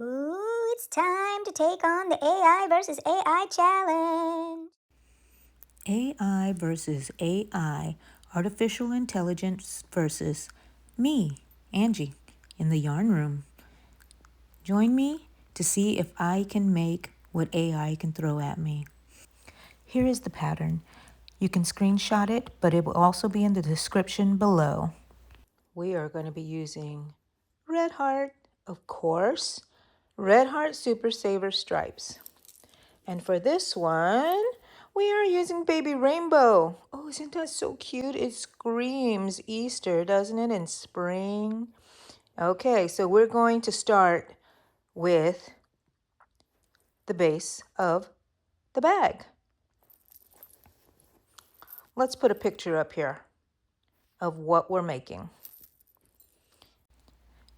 Ooh, it's time to take on the AI versus AI challenge. AI versus AI, artificial intelligence versus me, Angie, in the yarn room. Join me to see if I can make what AI can throw at me. Here is the pattern. You can screenshot it, but it will also be in the description below. We are going to be using Red Heart, of course, Red Heart Super Saver Stripes. And for this one, we are using Baby Rainbow. Oh, isn't that so cute? It screams Easter, doesn't it? And spring. Okay, so we're going to start with the base of the bag. Let's put a picture up here of what we're making.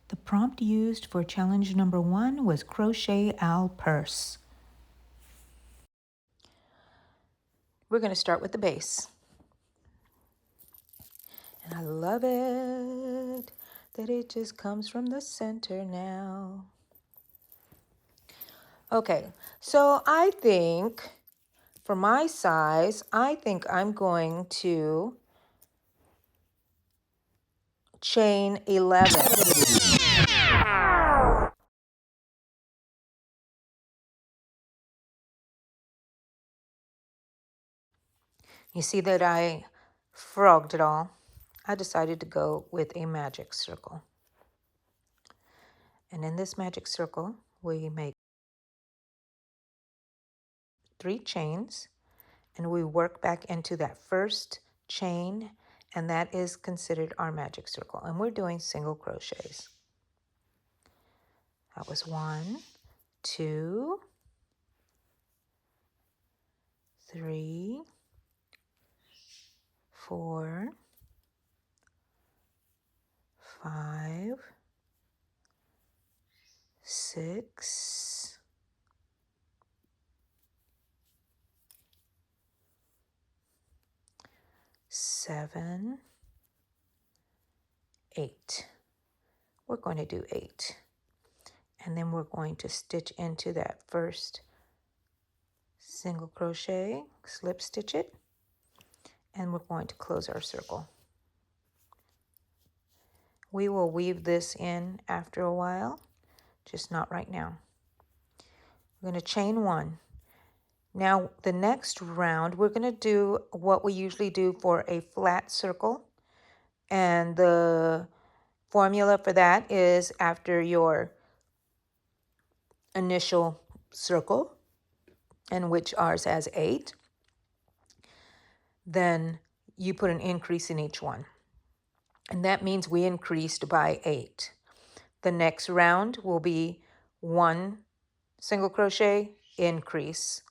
The prompt used for challenge number 1 was Crochet Owl Purse. We're going to start with the base. And I love it that it just comes from the center now. Okay, so I think for my size, I think I'm going to chain 11. You see that I frogged it all. I decided to go with a magic circle. And in this magic circle, we make 3 chains, and we work back into that first chain, and that is considered our magic circle. And we're doing single crochets. That was 1, 2, 3, 4, 5, 6, 7, 8. We're going to do 8. And then we're going to stitch into that first single crochet, slip stitch it, and we're going to close our circle. We will weave this in after a while, just not right now. We're going to chain 1. Now the next round, we're going to do what we usually do for a flat circle. And the formula for that is after your initial circle, and which ours has 8, then you put an increase in each one. And that means we increased by 8. The next round will be 1 single crochet, increase,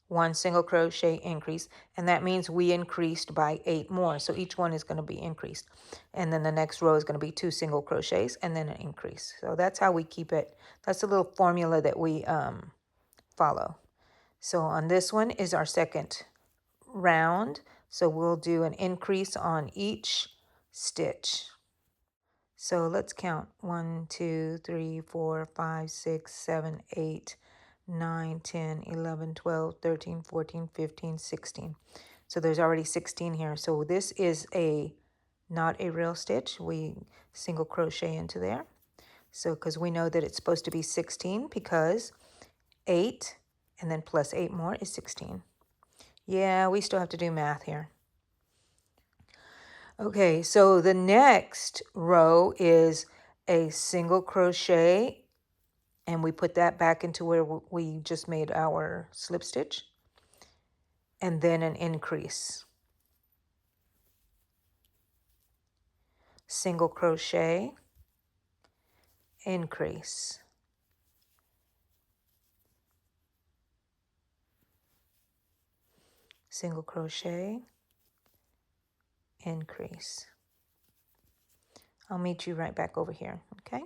1 single crochet, increase, and that means we increased by 8 more. So each one is going to be increased. And then the next row is going to be 2 single crochets and then an increase. So that's how we keep it. That's a little formula that we follow. So on this one is our second round. So we'll do an increase on each stitch. So let's count 1, 2, 3, 4, 5, 6, 7, 8, 9, 10, 11, 12, 13, 14, 15, 16. So there's already 16 here. So this is not a real stitch. We single crochet into there. So because we know that it's supposed to be 16 because 8 and then plus 8 more is 16. Yeah, we still have to do math here. Okay, so the next row is a single crochet, and we put that back into where we just made our slip stitch, and then an increase. Single crochet, increase. Single crochet, increase. I'll meet you right back over here, okay?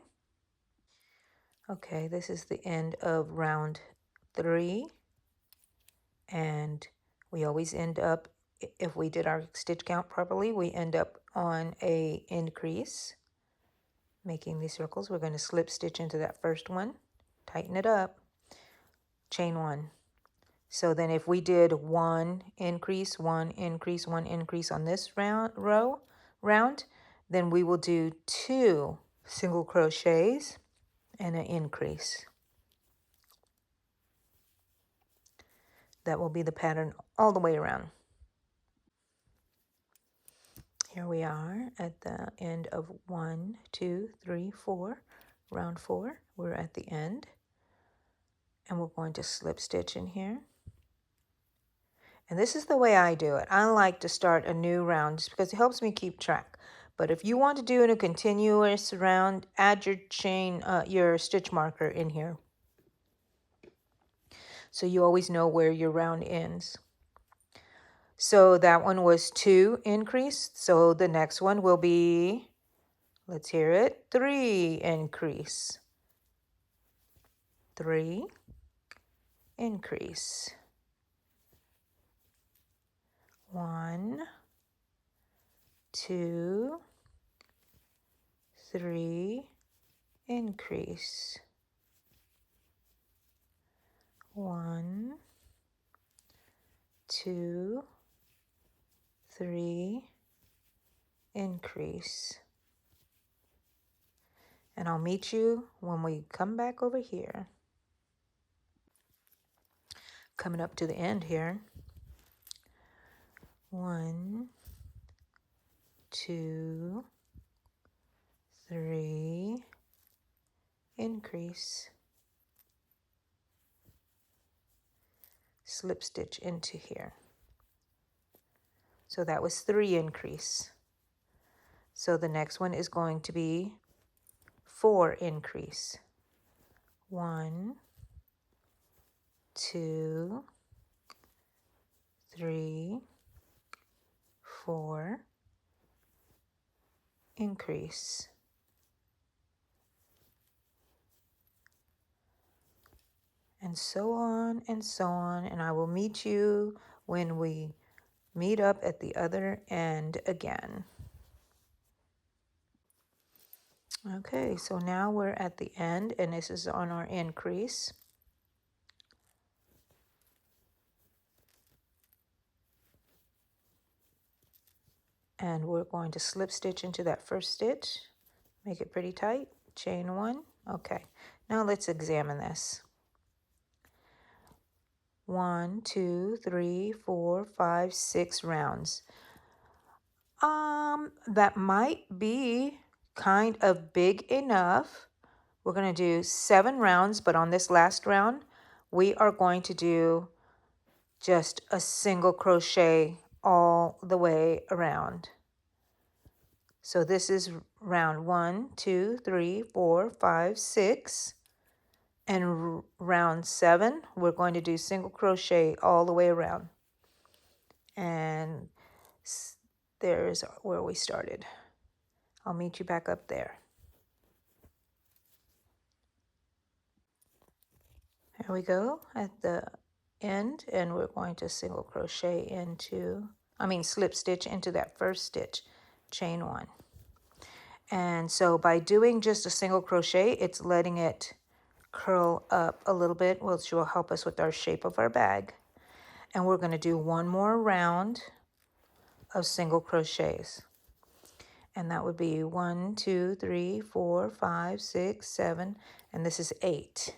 Okay, this is the end of round 3, and we always end up, if we did our stitch count properly, we end up on a increase, making these circles. We're going to slip stitch into that first one, tighten it up, chain 1. So then if we did 1 increase, 1 increase, 1 increase on this round, then we will do 2 single crochets and an increase. That will be the pattern all the way around. Here we are at the end of 1, 2, 3, 4, round 4. We're at the end, and we're going to slip stitch in here. And this is the way I do it. I like to start a new round just because it helps me keep track. But if you want to do it in a continuous round, add your chain, your stitch marker in here, so you always know where your round ends. So that one was 2 increase. So the next one will be, let's hear it, 3 increase. 3 increase. 1, 2, 3 increase. 1, 2, 3 increase. And I'll meet you when we come back over here. Coming up to the end here. 1, 2, 3 increase. Slip stitch into here. So that was 3 increase. So the next one is going to be 4 increase. 1, 2, 3, 4 increase. And so on and so on. And I will meet you when we meet up at the other end again. Okay, so now we're at the end, and this is on our increase. And we're going to slip stitch into that first stitch. Make it pretty tight. Chain 1. Okay, now let's examine this. 1, 2, 3, 4, 5, 6 rounds. That might be kind of big enough. We're going to do 7 rounds, but on this last round, we are going to do just a single crochet all the way around. So this is round 1, 2, 3, 4, 5, 6. And round 7, we're going to do single crochet all the way around. And there's where we started. I'll meet you back up there. Here we go at the end, and we're going to single crochet slip stitch into that first stitch, chain 1. And so by doing just a single crochet, it's letting it curl up a little bit, which will help us with our shape of our bag. And we're going to do one more round of single crochets. And that would be 1, 2, 3, 4, 5, 6, 7, and this is 8.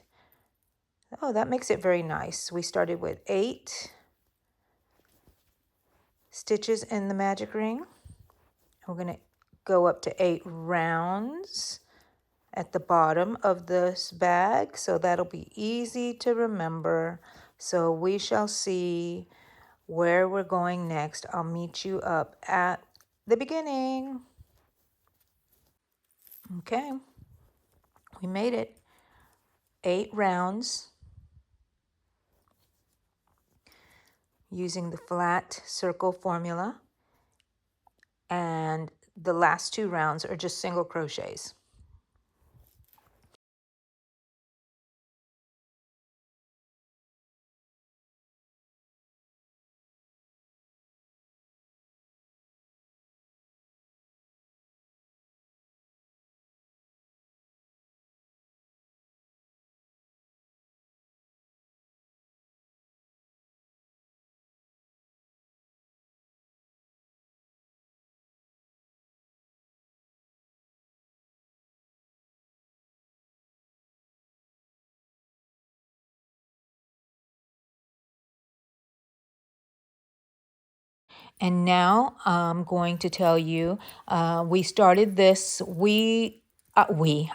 Oh, that makes it very nice. We started with 8 stitches in the magic ring. We're going to go up to 8 rounds at the bottom of this bag, so that'll be easy to remember. So we shall see where we're going next. I'll meet you up at the beginning. Okay, we made it. 8 rounds using the flat circle formula, and the last 2 rounds are just single crochets. And now I'm going to tell you, we started this,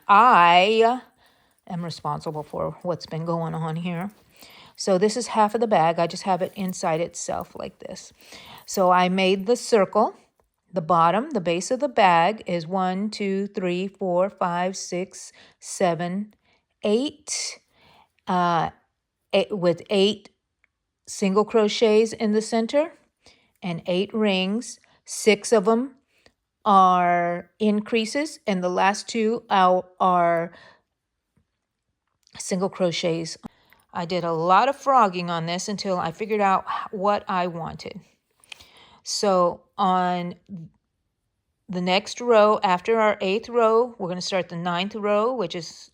I am responsible for what's been going on here. So this is half of the bag. I just have it inside itself like this. So I made the circle. The bottom, the base of the bag is 1, 2, 3, 4, 5, 6, 7, 8, with 8 single crochets in the center and 8 rings. 6 of them are increases, and the last 2 are single crochets. I did a lot of frogging on this until I figured out what I wanted. So on the next row, after our 8th row, we're going to start the 9th row, which is,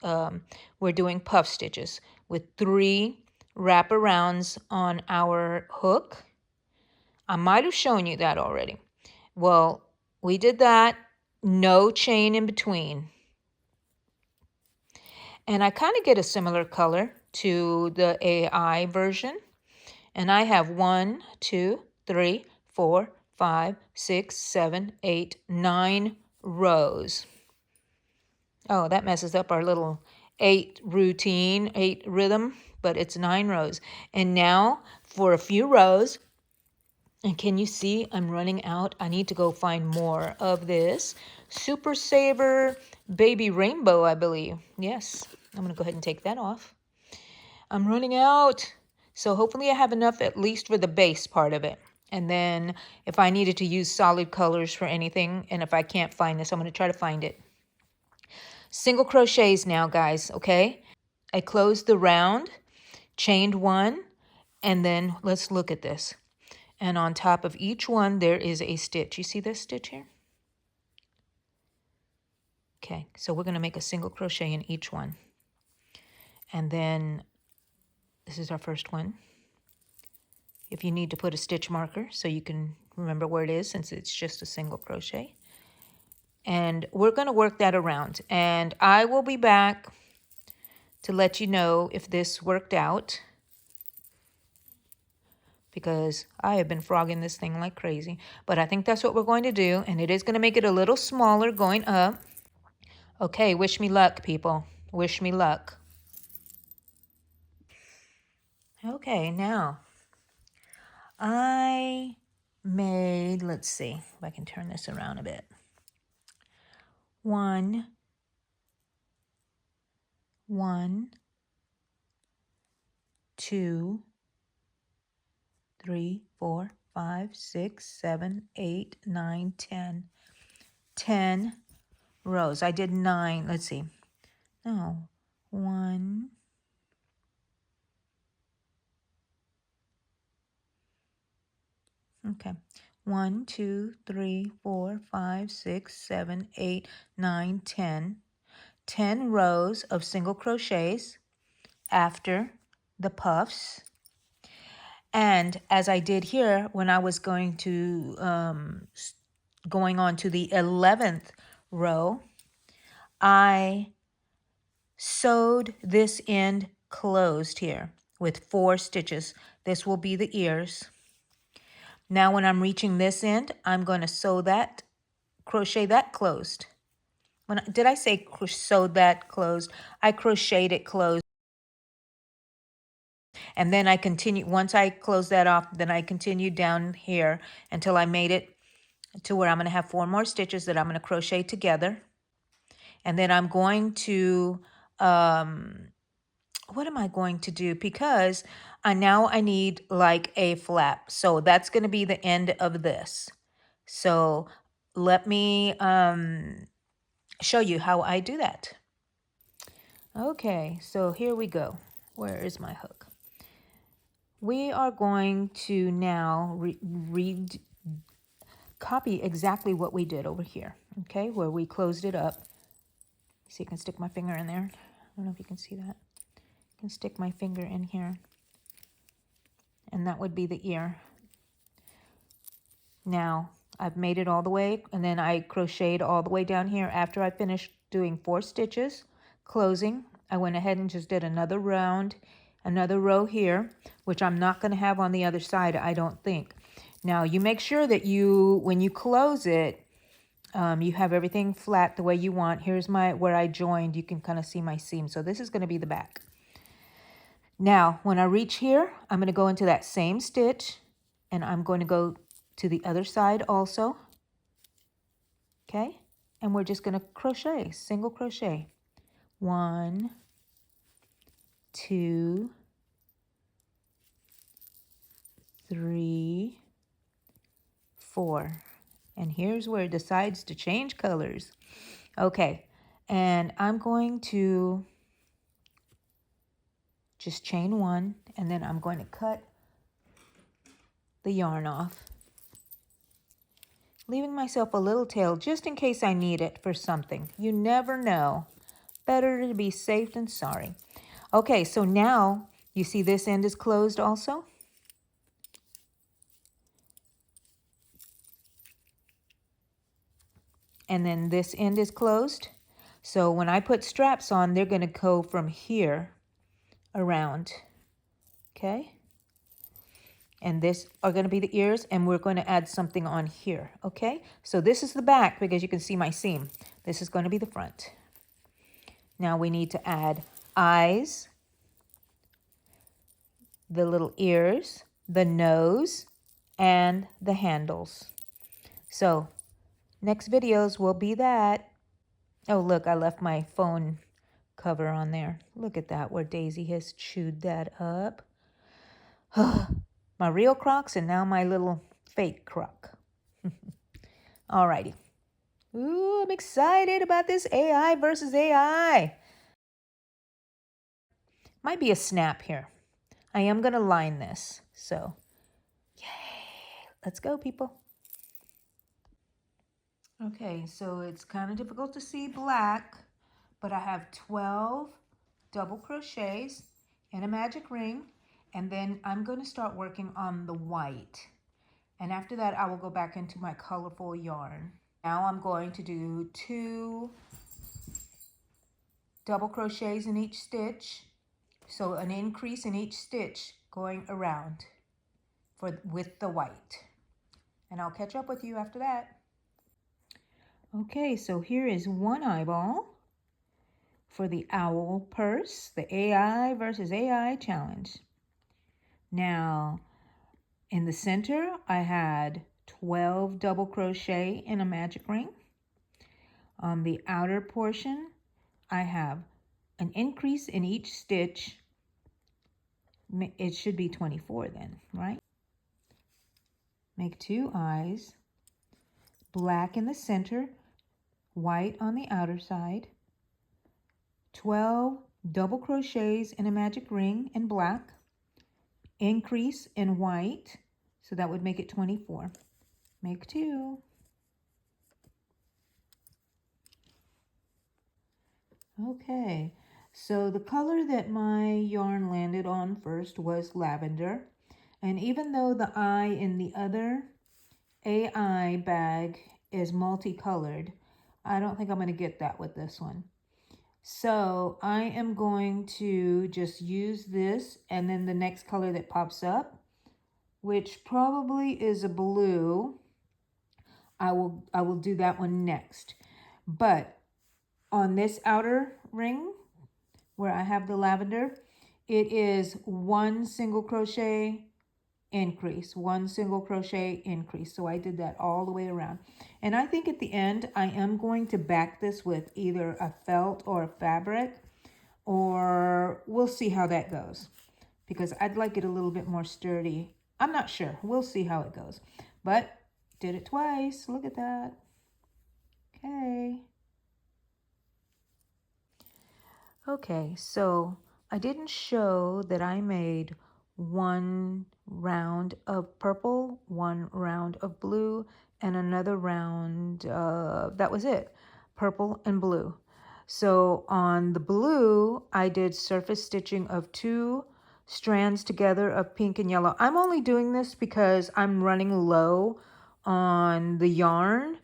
we're doing puff stitches with 3 wraparounds on our hook. I might have shown you that already. Well, we did that, no chain in between. And I kind of get a similar color to the AI version. And I have 1, 2, 3, 4, 5, 6, 7, 8, 9 rows. Oh, that messes up our little 8 routine, 8 rhythm, but it's 9 rows. And now for a few rows, and can you see I'm running out? I need to go find more of this Super Saver Baby Rainbow, I believe. Yes, I'm going to go ahead and take that off. I'm running out. So hopefully I have enough at least for the base part of it. And then if I needed to use solid colors for anything, and if I can't find this, I'm going to try to find it. Single crochets now, guys, okay? I closed the round, chained 1, and then let's look at this. And on top of each one, there is a stitch. You see this stitch here? Okay, so we're going to make a single crochet in each one. And then this is our first one. If you need to put a stitch marker so you can remember where it is, since it's just a single crochet. And we're going to work that around. And I will be back to let you know if this worked out, because I have been frogging this thing like crazy. But I think that's what we're going to do, and it is going to make it a little smaller going up. Okay, wish me luck, people. Wish me luck. Okay, now I made, let's see if I can turn this around a bit. 1, 2, 3, 4, 5, 6, 7, 8, 9, 10. 10 rows. I did 9. Let's see. No. 1. Okay. 1, 2, 3, 4, 5, 6, 7, 8, 9, 10. 10 rows of single crochets after the puffs. And as I did here, when I was going on to the 11th row, I sewed this end closed here with 4 stitches. This will be the ears. Now when I'm reaching this end, I'm going to sew that, crochet that closed. Did I say sew that closed? I crocheted it closed. And then I continue, once I close that off, then I continued down here until I made it to where I'm going to have 4 more stitches that I'm going to crochet together. And then I'm going to, what am I going to do? Because now I need like a flap. So that's going to be the end of this. So let me show you how I do that. Okay, so here we go. Where is my hook? We are going to now copy exactly what we did over here, okay, where we closed it up. See, I can stick my finger in there. I don't know if you can see that. I can stick my finger in here, and that would be the ear. Now, I've made it all the way, and then I crocheted all the way down here. After I finished doing 4 stitches, closing, I went ahead and just did another round, another row here, which I'm not going to have on the other side, I don't think, Now you make sure that when you close it, you have everything flat the way you want. Here's where I joined. You can kind of see my seam. So this is going to be the back. Now, when I reach here, I'm going to go into that same stitch and I'm going to go to the other side also. Okay. And we're just going to crochet, single crochet. 1, 2, 3, 4. And here's where it decides to change colors. Okay. And I'm going to just chain 1 and then I'm going to cut the yarn off, leaving myself a little tail just in case I need it for something. You never know. Better to be safe than sorry. Okay, so now you see this end is closed also. And then this end is closed. So when I put straps on, they're going to go from here around. Okay. And this are going to be the ears, and we're going to add something on here. Okay. So this is the back because you can see my seam. This is going to be the front. Now we need to add eyes, the little ears, the nose, and the handles. So next videos will be that. Oh, look, I left my phone cover on there. Look at that, where Daisy has chewed that up. My real Crocs and now my little fake Croc. Alrighty. Ooh, I'm excited about this AI versus AI. Might be a snap here. I am going to line this. So, yay. Let's go, people. Okay, so it's kind of difficult to see black, but I have 12 double crochets in a magic ring, and then I'm going to start working on the white. And after that, I will go back into my colorful yarn. Now I'm going to do 2 double crochets in each stitch, so an increase in each stitch going around with the white. And I'll catch up with you after that. Okay, so here is one eyeball for the owl purse, the AI versus AI challenge. Now, in the center, I had 12 double crochet in a magic ring. On the outer portion, I have an increase in each stitch. It should be 24 then, right? Make 2 eyes, black in the center, white on the outer side, 12 double crochets in a magic ring in black, increase in white, so that would make it 24. Make 2. Okay, so the color that my yarn landed on first was lavender, and even though the eye in the other AI bag is multicolored, I don't think I'm going to get that with this one. So I am going to just use this, and then the next color that pops up, which probably is a blue, I will do that one next. But on this outer ring where I have the lavender, it is 1 single crochet increase, 1 single crochet increase. So I did that all the way around. And I think at the end, I am going to back this with either a felt or a fabric, or we'll see how that goes, because I'd like it a little bit more sturdy. I'm not sure. We'll see how it goes. But did it twice. Look at that. Okay. Okay, so I didn't show that I made 1 round of purple, 1 round of blue, and another round, that was it, purple and blue. So on the blue, I did surface stitching of 2 strands together of pink and yellow. I'm only doing this because I'm running low on the yarn,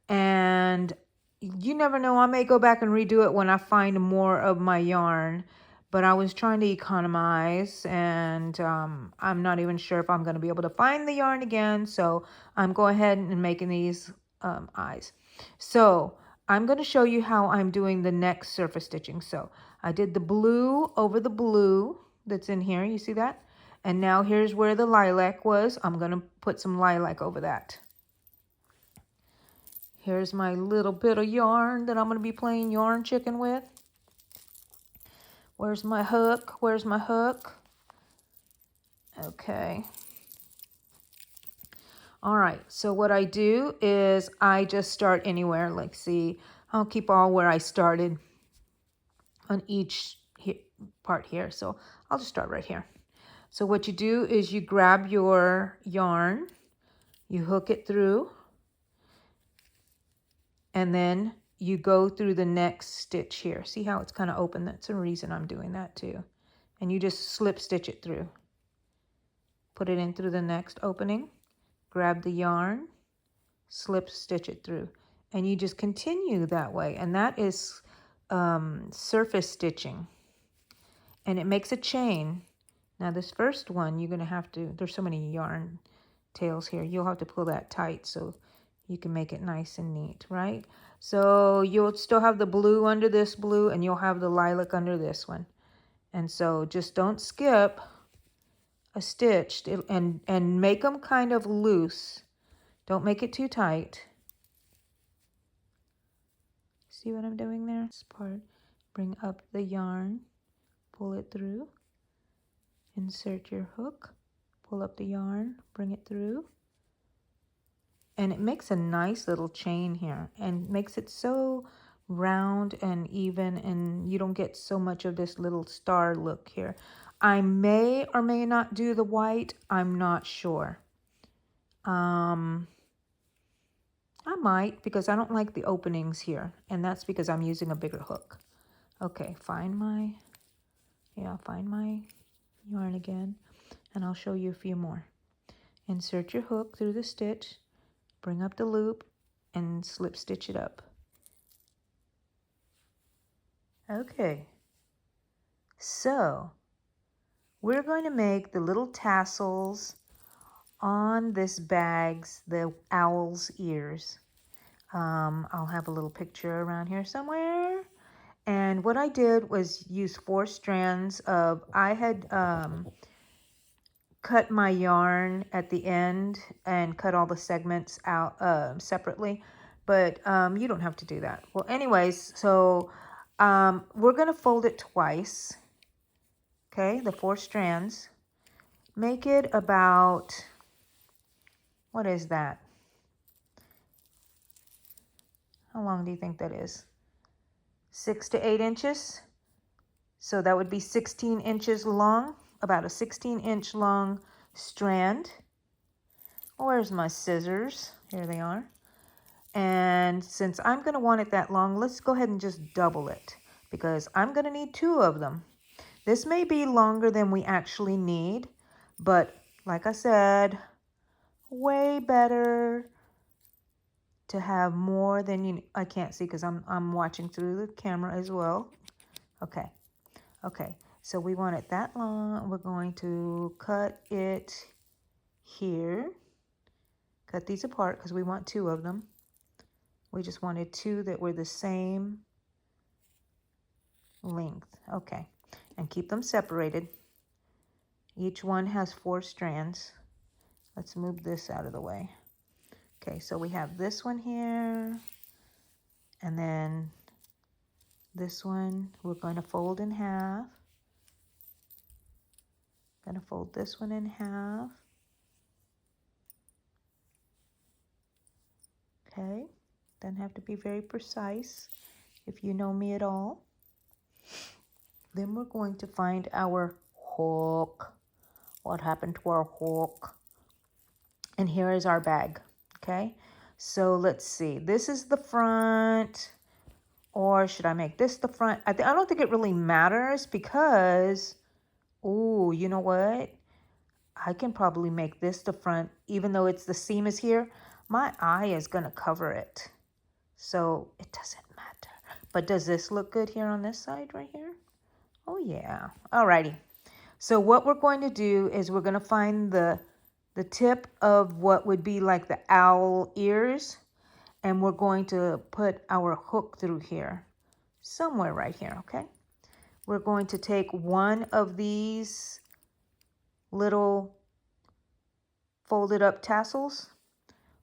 and you never know, I may go back and redo it when I find more of my yarn, but I was trying to economize, and I'm not even sure if I'm going to be able to find the yarn again. So I'm going ahead and making these eyes. So I'm going to show you how I'm doing the next surface stitching. So I did the blue over the blue that's in here. You see that? And now here's where the lilac was. I'm going to put some lilac over that. Here's my little bit of yarn that I'm going to be playing yarn chicken with. Where's my hook? Where's my hook? Okay. All right, so what I do is I just start anywhere. Like, see, I'll keep all where I started on each part here. So I'll just start right here. So what you do is you grab your yarn, you hook it through, and then you go through the next stitch here. See how it's kind of open? That's the reason I'm doing that too. And you just slip stitch it through. Put it in through the next opening, grab the yarn, slip stitch it through, and you just continue that way. And that is surface stitching, and it makes a chain. Now this first one, you're going to have to, there's so many yarn tails here, you'll have to pull that tight so you can make it nice and neat, right? So you'll still have the blue under this blue, and you'll have the lilac under this one. And so just don't skip a stitch, and make them kind of loose. Don't make it too tight. See what I'm doing there? This part, bring up the yarn, pull it through, insert your hook, pull up the yarn, bring it through. And it makes a nice little chain here and makes it so round and even, and you don't get so much of this little star look here. I may or may not do the white. I'm not sure. I might, because I don't like the openings here, and that's because I'm using a bigger hook. Okay, find my yarn again, and I'll show you a few more. Insert your hook through the stitch, bring up the loop, and slip stitch it up. Okay, so we're going to make the little tassels on this bag's, the owl's ears. I'll have a little picture around here somewhere. And what I did was use 4 strands of, I had cut my yarn at the end and cut all the segments out separately, but you don't have to do that. Well, anyways, so we're going to fold it twice. Okay, the 4 strands. Make it about, what is that? How long do you think that is? 6 to 8 inches. So that would be 16 inches long, about a 16-inch long strand. Where's my scissors? Here they are. And since I'm going to want it that long, let's go ahead and just double it, because I'm going to need 2 of them. This may be longer than we actually need, but like I said, way better to have more than you. I can't see because I'm watching through the camera as well. Okay. So we want it that long. We're going to cut it here. Cut these apart because we want 2 of them. We just wanted 2 that were the same length. Okay. And keep them separated. Each one has 4 strands. Let's move this out of the way. Okay, so we have this one here, and then this one we're going to fold in half. Going to fold this one in half. Okay, don't have to be very precise if you know me at all. Then we're going to find our hook. What happened to our hook? And here is our bag. Okay, so let's see. This is the front, or should I make this the front? I don't think it really matters because, oh, you know what? I can probably make this the front, even though it's the seam is here. My eye is going to cover it, so it doesn't matter. But does this look good here on this side right here? Oh yeah. Alrighty. So what we're going to do is we're going to find the tip of what would be like the owl ears, and we're going to put our hook through here, somewhere right here, okay? We're going to take one of these little folded up tassels.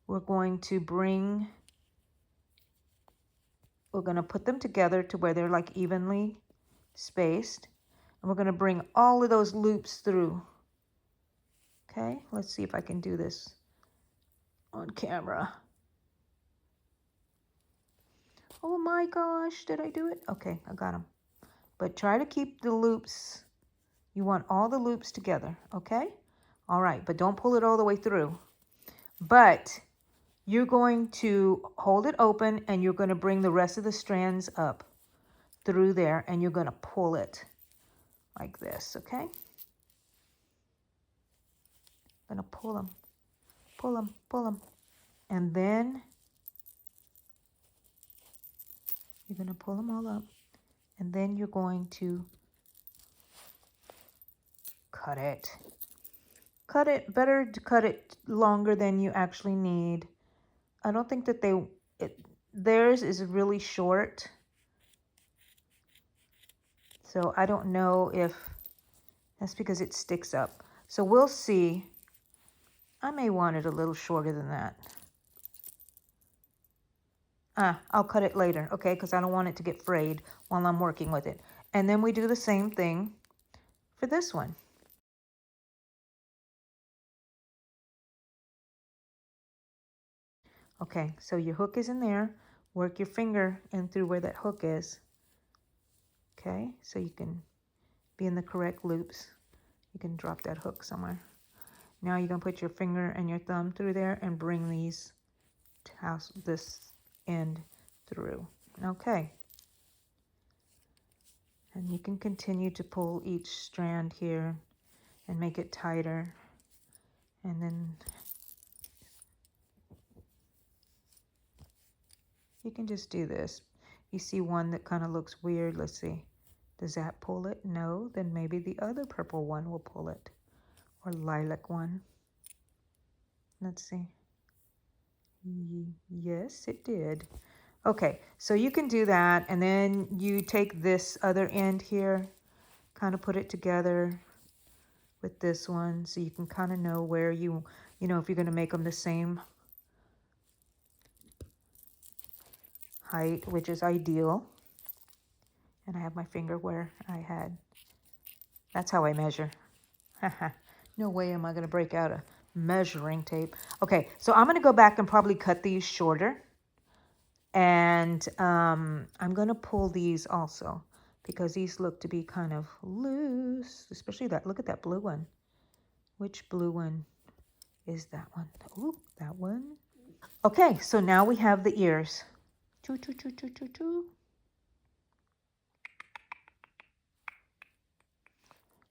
We're going to put them together to where they're like evenly spaced. And we're going to bring all of those loops through. Okay, let's see if I can do this on camera. Oh my gosh, did I do it? Okay, I got them. But try to keep the loops. You want all the loops together, okay? All right, but don't pull it all the way through. But you're going to hold it open and you're going to bring the rest of the strands up through there and you're going to pull it like this, okay? I'm going to pull them, pull them, pull them. And then you're going to pull them all up. And then you're going to cut it. Cut it, better to cut it longer than you actually need. I don't think that theirs is really short. So I don't know if that's because it sticks up. So we'll see. I may want it a little shorter than that. I'll cut it later, okay? Because I don't want it to get frayed while I'm working with it. And then we do the same thing for this one. Okay, so your hook is in there. Work your finger in through where that hook is. Okay, so you can be in the correct loops. You can drop that hook somewhere. Now you're going to put your finger and your thumb through there and bring this end through. Okay. And you can continue to pull each strand here and make it tighter. And then you can just do this. You see one that kind of looks weird. Let's see. Does that pull it? No. Then maybe the other purple one will pull it. Or lilac one. Let's see. Yes, it did. Okay, so you can do that. And then you take this other end here, kind of put it together with this one. So you can kind of know where if you're going to make them the same height, which is ideal. And I have my finger where I had. That's how I measure. No way am I going to break out a measuring tape. Okay, so I'm going to go back and probably cut these shorter. And I'm going to pull these also because these look to be kind of loose, especially that. Look at that blue one. Which blue one is that one? Ooh, that one. Okay, so now we have the ears. Choo, choo, choo, choo, choo, choo.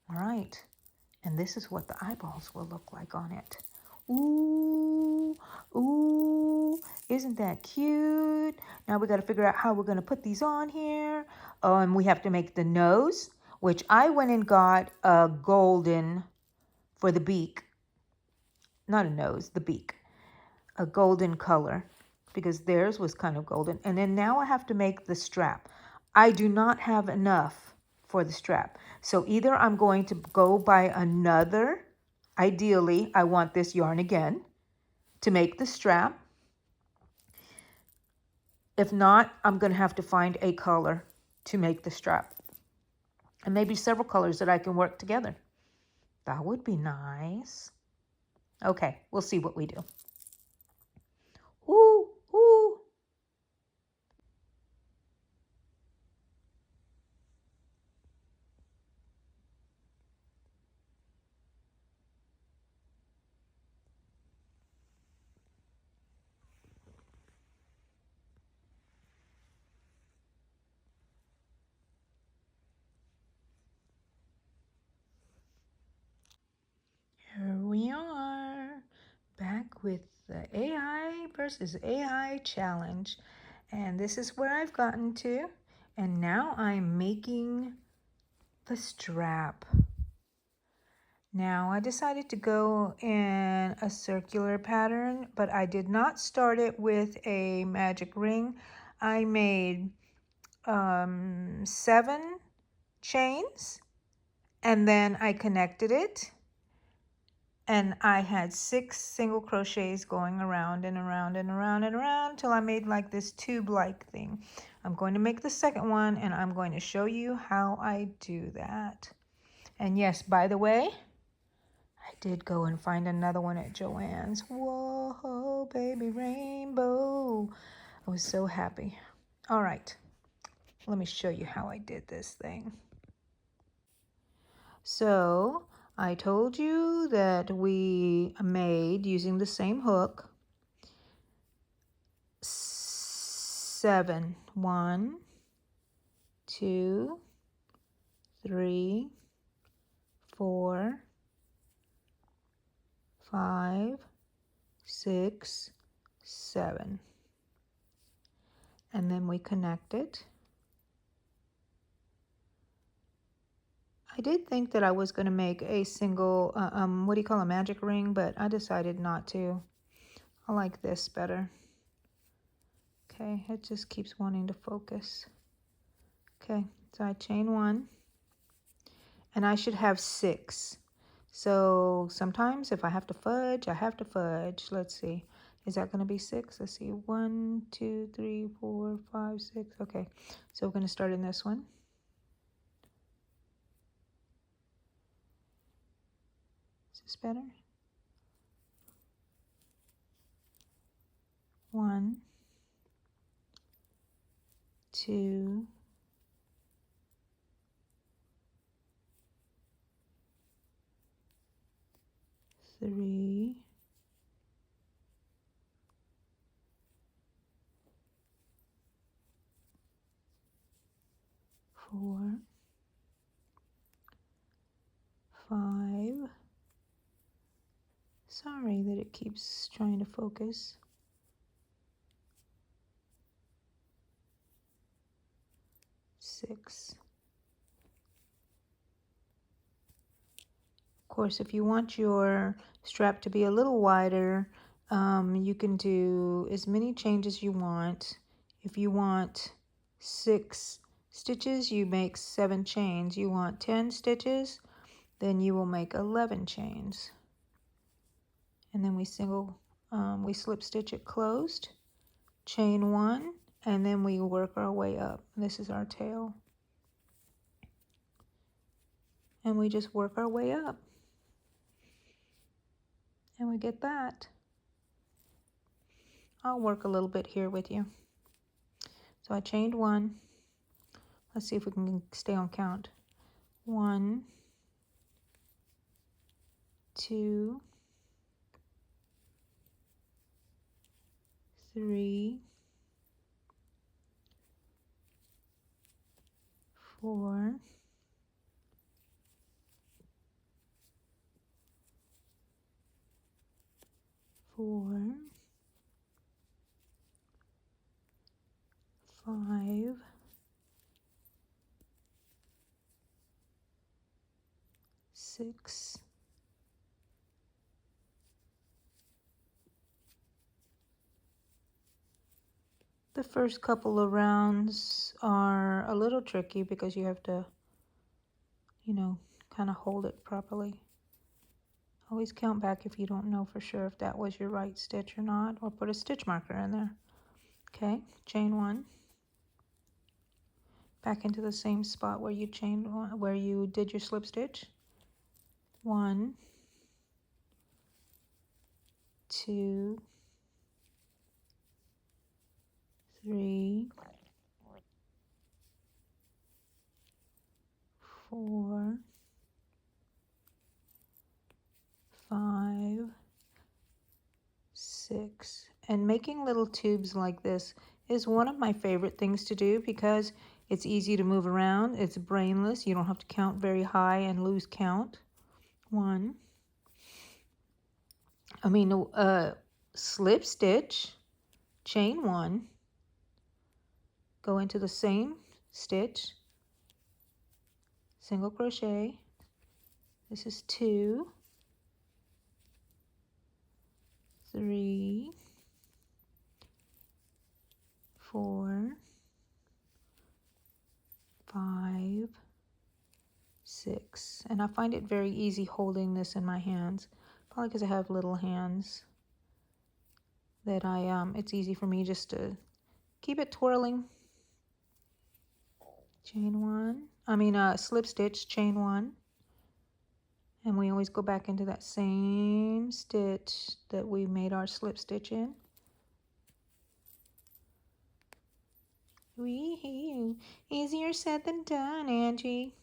All right. And this is what the eyeballs will look like on it. Ooh, ooh, isn't that cute? Now we got to figure out how we're going to put these on here. Oh, and we have to make the nose, which I went and got a golden for the beak. Not a nose, the beak. A golden color because theirs was kind of golden. And then now I have to make the strap. I do not have enough for the strap. So either I'm going to go buy another, ideally I want this yarn again to make the strap. If not, I'm going to have to find a color to make the strap. And maybe several colors that I can work together. That would be nice. Okay, we'll see what we do. Ooh, ooh. Here we are, back with the AI versus AI challenge. And this is where I've gotten to. And now I'm making the strap. Now I decided to go in a circular pattern, but I did not start it with a magic ring. I made 7 chains, and then I connected it, and I had 6 single crochets going around and around and around and around until I made like this tube-like thing. I'm going to make the second one, and I'm going to show you how I do that. And yes, by the way, I did go and find another one at Joann's. Whoa, baby rainbow. I was so happy. All right, let me show you how I did this thing. So I told you that we made, using the same hook, 7. 1, 2, 3, 4, 5, 6, 7. And then we connect it. I did think that I was going to make a single, what do you call a magic ring, but I decided not to. I like this better. Okay, it just keeps wanting to focus. Okay, so I chain 1, and I should have 6. So sometimes if I have to fudge, I have to fudge. Let's see. Is that going to be 6? Let's see. 1, 2, 3, 4, 5, 6. Okay, so we're going to start in this one. Is this better? 1, 2, 3, 4, 5. Sorry that it keeps trying to focus. 6. Of course, if you want your strap to be a little wider, you can do as many chains as you want. If you want 6 stitches, you make 7 chains. You want 10 stitches, then you will make 11 chains. And then we slip stitch it closed, chain 1, and then we work our way up. This is our tail. And we just work our way up. And we get that. I'll work a little bit here with you. So I chained 1. Let's see if we can stay on count. 1, 2, 3, 4, 4, 5, 6, 7. The first couple of rounds are a little tricky because you have to, kind of hold it properly. Always count back if you don't know for sure if that was your right stitch or not, or put a stitch marker in there. Okay, chain 1. Back into the same spot where you where you did your slip stitch. 1, 2, 3, 4, 5, 6. And making little tubes like this is one of my favorite things to do because it's easy to move around. It's brainless. You don't have to count very high and lose count. 1. Slip stitch, chain 1, go into the same stitch, single crochet. This is 2, 3, 4, 5, 6. And I find it very easy holding this in my hands, probably because I have little hands, that it's easy for me just to keep it twirling. Chain 1, slip stitch, chain 1. And we always go back into that same stitch that we made our slip stitch in. Wee-hoo. Easier said than done, Angie.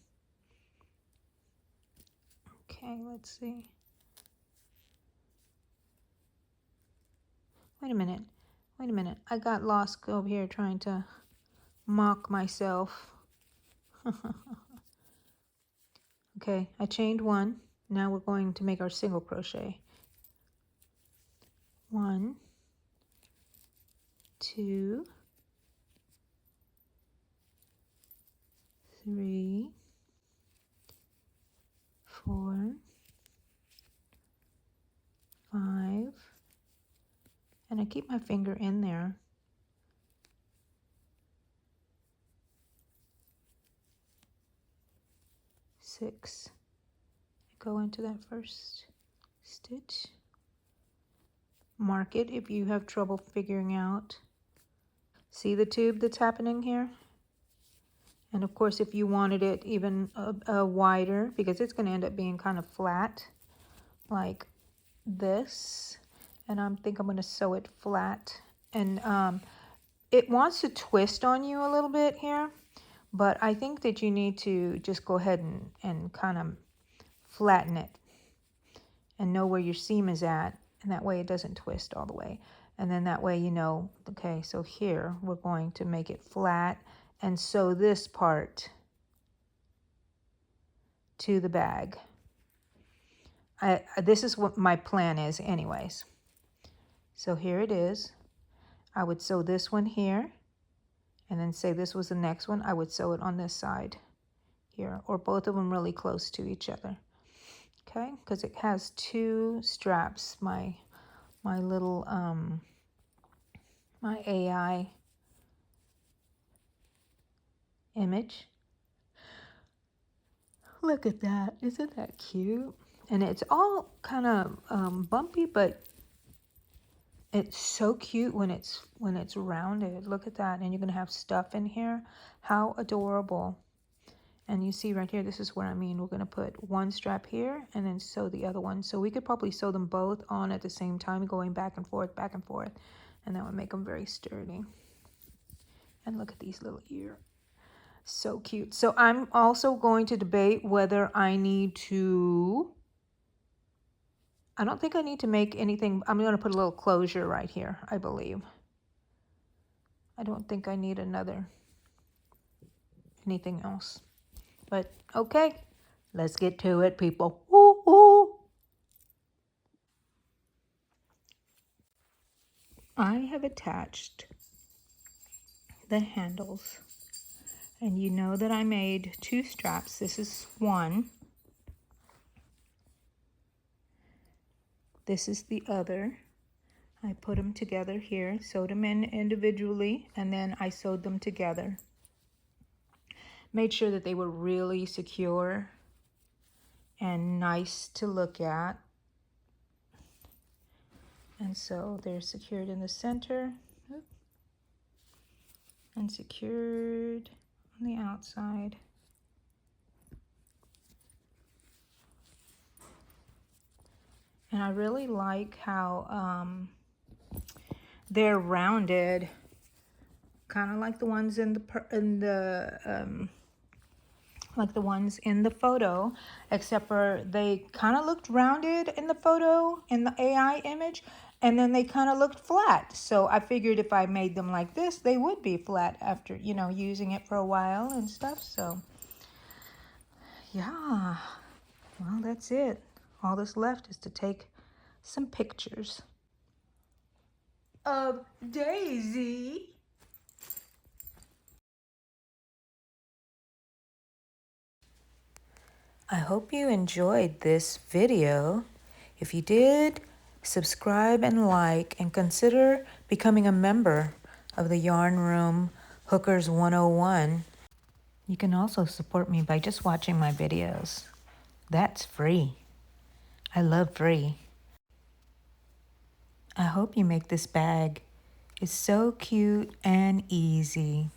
Okay, let's see. Wait a minute. I got lost over here trying to mock myself. Okay, I chained 1. Now we're going to make our single crochet. 1, 2, 3, 4, 5, and I keep my finger in there. 6. Go into that first stitch. Mark it if you have trouble figuring out. See the tube that's happening here? And of course, if you wanted it even wider, because it's going to end up being kind of flat, like this. And I think I'm going to sew it flat. And it wants to twist on you a little bit here, but I think that you need to just go ahead and kind of flatten it and know where your seam is at, and that way it doesn't twist all the way. And then that way you know, okay, so here we're going to make it flat and sew this part to the bag. This is what my plan is anyways. So here it is. I would sew this one here, and then say this was the next one, I would sew it on this side here, or both of them really close to each other. Okay, because it has 2 straps, my little my AI image. Look at that, isn't that cute? And it's all kind of bumpy, but it's so cute when it's rounded. Look at that. And you're gonna have stuff in here. How adorable. And you see right here, this is what I mean. We're gonna put one strap here and then sew the other one. So we could probably sew them both on at the same time, going back and forth, and that would make them very sturdy. And look at these little ears. So cute. So I'm also going to debate whether I need to, I don't think I need to make anything. I'm going to put a little closure right here, I believe. I don't think I need anything else. But okay, let's get to it, people. Woo, woo. I have attached the handles, and you know that I made 2 straps. This is one. This is the other. I put them together here, sewed them in individually, and then I sewed them together. Made sure that they were really secure and nice to look at. And so they're secured in the center and secured on the outside. And I really like how they're rounded, kind of like the ones in the photo, except for they kind of looked rounded in the photo, in the AI image, and then they kind of looked flat. So I figured if I made them like this, they would be flat after, you know, using it for a while and stuff. So yeah, well, that's it. All that's left is to take some pictures of Daisy. I hope you enjoyed this video. If you did, subscribe and like, and consider becoming a member of the Yarn Room Hookers 101. You can also support me by just watching my videos. That's free. I love free. I hope you make this bag. It's so cute and easy.